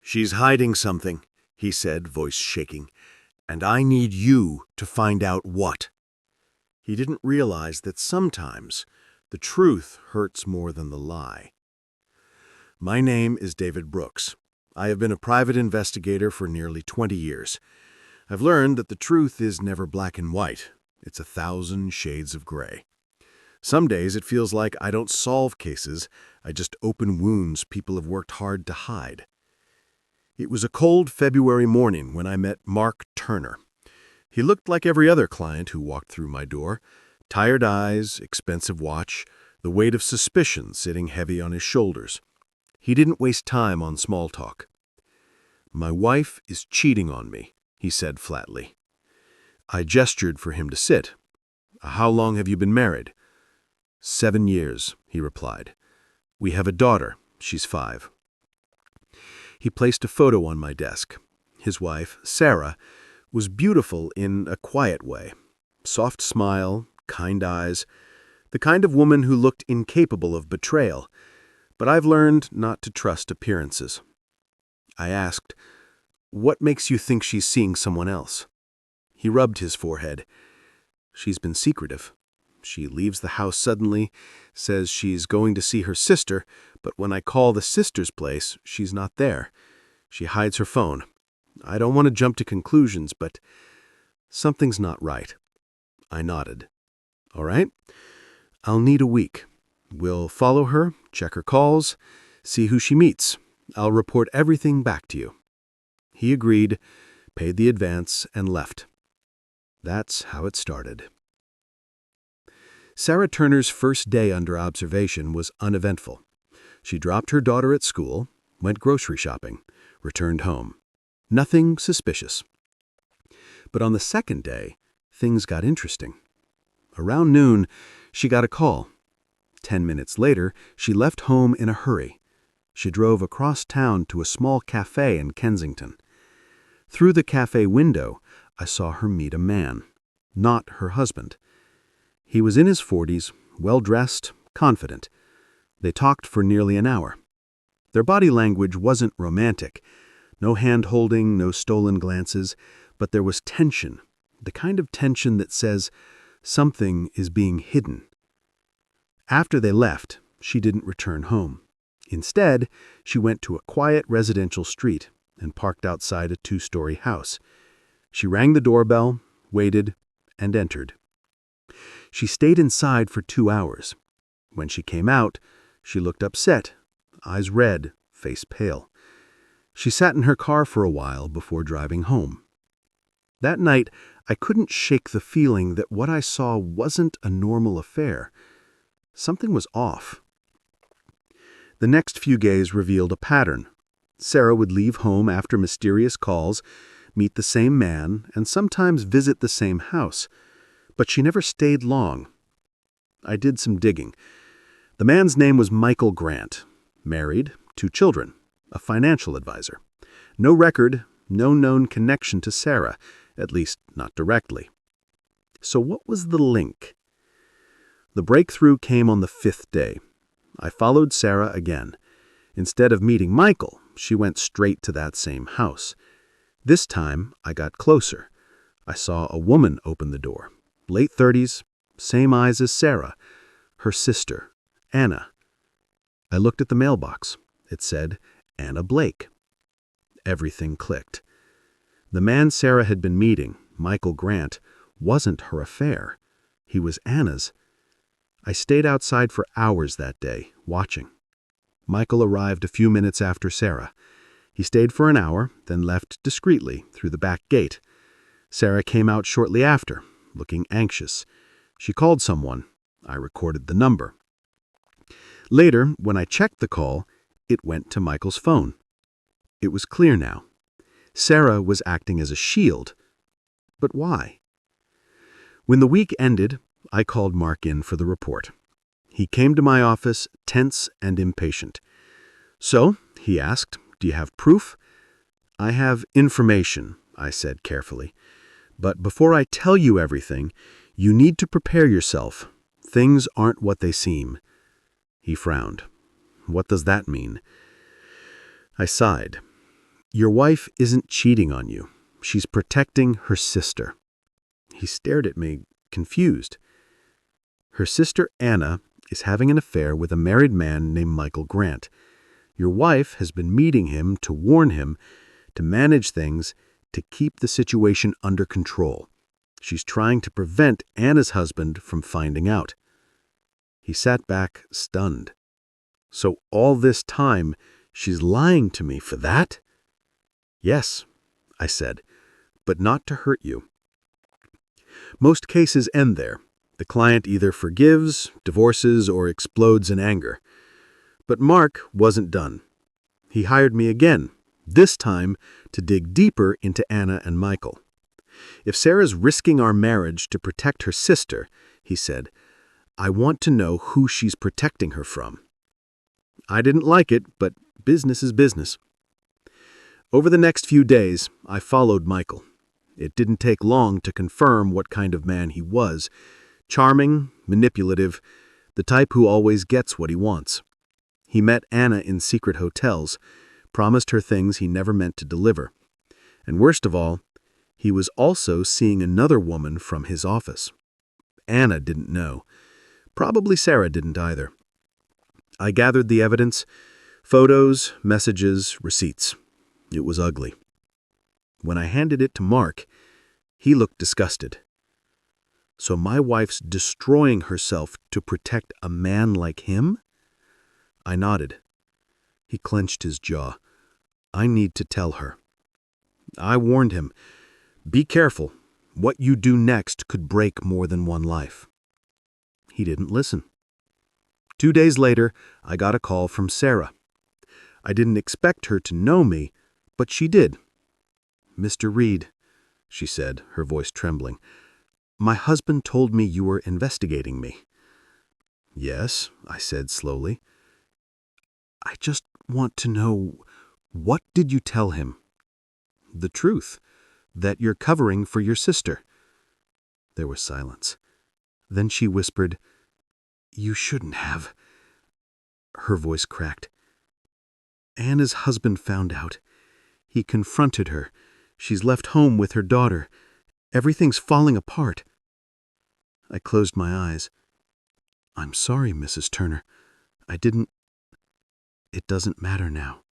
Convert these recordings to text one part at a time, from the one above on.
"She's hiding something," he said, voice shaking, "and I need you to find out what." He didn't realize that sometimes the truth hurts more than the lie. My name is David Brooks. I have been a private investigator for nearly 20 years. I've learned that the truth is never black and white. It's 1,000 shades of gray. Some days it feels like I don't solve cases, I just open wounds people have worked hard to hide. It was a cold February morning when I met Mark Turner. He looked like every other client who walked through my door. Tired eyes, expensive watch, the weight of suspicion sitting heavy on his shoulders. He didn't waste time on small talk. "My wife is cheating on me," he said flatly. I gestured for him to sit. "How long have you been married?" 7 years, he replied. "We have a daughter. She's 5. He placed a photo on my desk. His wife, Sarah, was beautiful in a quiet way. Soft smile, kind eyes, the kind of woman who looked incapable of betrayal. But I've learned not to trust appearances. I asked, "What makes you think she's seeing someone else?" He rubbed his forehead. "She's been secretive. She leaves the house suddenly, says she's going to see her sister, but when I call the sister's place, she's not there. She hides her phone. I don't want to jump to conclusions, but something's not right." I nodded. "All right. I'll need a week. We'll follow her, check her calls, see who she meets. I'll report everything back to you." He agreed, paid the advance, and left. That's how it started. Sarah Turner's first day under observation was uneventful. She dropped her daughter at school, went grocery shopping, returned home. Nothing suspicious. But on the second day, things got interesting. Around noon, she got a call. 10 minutes later, she left home in a hurry. She drove across town to a small cafe in Kensington. Through the cafe window, I saw her meet a man, not her husband. He was in his 40s, well-dressed, confident. They talked for nearly an hour. Their body language wasn't romantic. No hand-holding, no stolen glances, but there was tension, the kind of tension that says something is being hidden. After they left, she didn't return home. Instead, she went to a quiet residential street and parked outside a 2-story house. She rang the doorbell, waited, and entered. She stayed inside for 2 hours. When she came out, she looked upset, eyes red, face pale. She sat in her car for a while before driving home. That night, I couldn't shake the feeling that what I saw wasn't a normal affair. Something was off. The next few days revealed a pattern. Sarah would leave home after mysterious calls, meet the same man, and sometimes visit the same house. But she never stayed long. I did some digging. The man's name was Michael Grant. Married, 2 children, a financial advisor. No record, no known connection to Sarah, at least not directly. So what was the link? The breakthrough came on the 5th day. I followed Sarah again. Instead of meeting Michael, she went straight to that same house. This time, I got closer. I saw a woman open the door. Late 30s, same eyes as Sarah. Her sister, Anna. I looked at the mailbox. It said, Anna Blake. Everything clicked. The man Sarah had been meeting, Michael Grant, wasn't her affair. He was Anna's. I stayed outside for hours that day, watching. Michael arrived a few minutes after Sarah. He stayed for an hour, then left discreetly through the back gate. Sarah came out shortly after, looking anxious. She called someone. I recorded the number. Later, when I checked the call, it went to Michael's phone. It was clear now. Sarah was acting as a shield. But why? When the week ended, I called Mark in for the report. He came to my office, tense and impatient. "So," he asked, "do you have proof?" "I have information," I said carefully. "But before I tell you everything, you need to prepare yourself. Things aren't what they seem." He frowned. "What does that mean?" I sighed. Your wife isn't cheating on you. She's protecting her sister. He stared at me, confused. Her sister Anna is having an affair with a married man named Michael Grant. Your wife has been meeting him to warn him, to manage things, to keep the situation under control. She's trying to prevent Anna's husband from finding out. He sat back, stunned. So all this time, she's lying to me for that? Yes, I said, but not to hurt you. Most cases end there. The client either forgives, divorces, or explodes in anger. But Mark wasn't done. He hired me again, this time to dig deeper into Anna and Michael. If Sarah's risking our marriage to protect her sister, he said, I want to know who she's protecting her from. I didn't like it, but business is business. Over the next few days, I followed Michael. It didn't take long to confirm what kind of man he was. Charming, manipulative, the type who always gets what he wants. He met Anna in secret hotels, promised her things he never meant to deliver. And worst of all, he was also seeing another woman from his office. Anna didn't know. Probably Sarah didn't either. I gathered the evidence, photos, messages, receipts. It was ugly. When I handed it to Mark, he looked disgusted. So my wife's destroying herself to protect a man like him? I nodded. He clenched his jaw. I need to tell her. I warned him, be careful. What you do next could break more than one life. He didn't listen. 2 days later, I got a call from Sarah. I didn't expect her to know me, but she did. Mr. Reed, she said, her voice trembling, my husband told me you were investigating me. Yes, I said slowly. I just want to know, what did you tell him? The truth, that you're covering for your sister. There was silence. Then she whispered, you shouldn't have. Her voice cracked. Anna's husband found out. He confronted her. She's left home with her daughter. Everything's falling apart. I closed my eyes. I'm sorry, Mrs. Turner. I didn't... It doesn't matter now,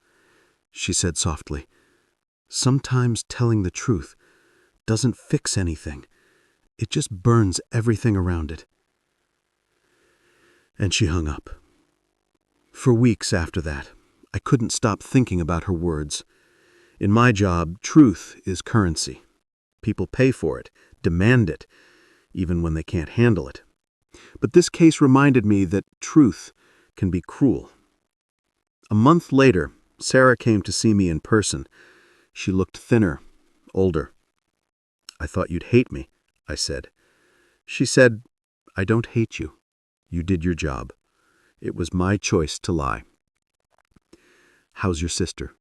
she said softly. Sometimes telling the truth doesn't fix anything. It just burns everything around it. And she hung up. For weeks after that, I couldn't stop thinking about her words. In my job, truth is currency. People pay for it, demand it, even when they can't handle it. But this case reminded me that truth can be cruel. A month later, Sarah came to see me in person. She looked thinner, older. I thought you'd hate me, I said. She said, I don't hate you. You did your job. It was my choice to lie. How's your sister?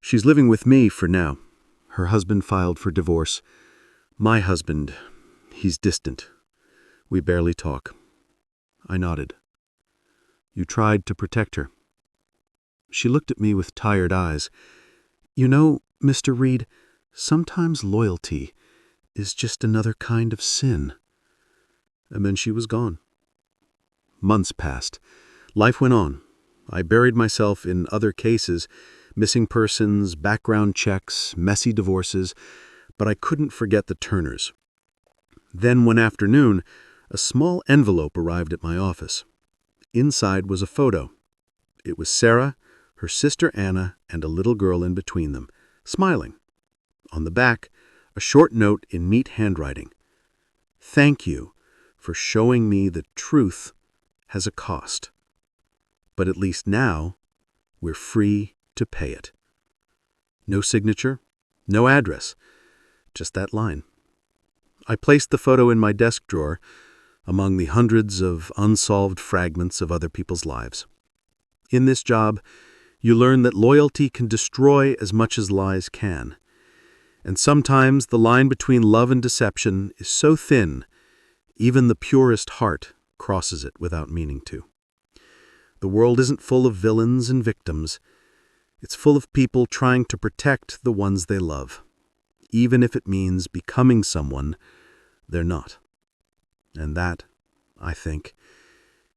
She's living with me for now. Her husband filed for divorce. My husband, he's distant. We barely talk. I nodded. You tried to protect her. She looked at me with tired eyes. You know, Mr. Reed, sometimes loyalty is just another kind of sin. And then she was gone. Months passed. Life went on. I buried myself in other cases, missing persons, background checks, messy divorces, but I couldn't forget the Turners. Then one afternoon, a small envelope arrived at my office. Inside was a photo. It was Sarah, her sister Anna, and a little girl in between them, smiling. On the back, a short note in neat handwriting. Thank you for showing me the truth has a cost. But at least now, we're free to pay it. No signature, no address, just that line. I placed the photo in my desk drawer among the hundreds of unsolved fragments of other people's lives. In this job, you learn that loyalty can destroy as much as lies can. And sometimes the line between love and deception is so thin, even the purest heart crosses it without meaning to. The world isn't full of villains and victims. It's full of people trying to protect the ones they love, even if it means becoming someone they're not. And that, I think,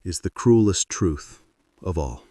is the cruelest truth of all.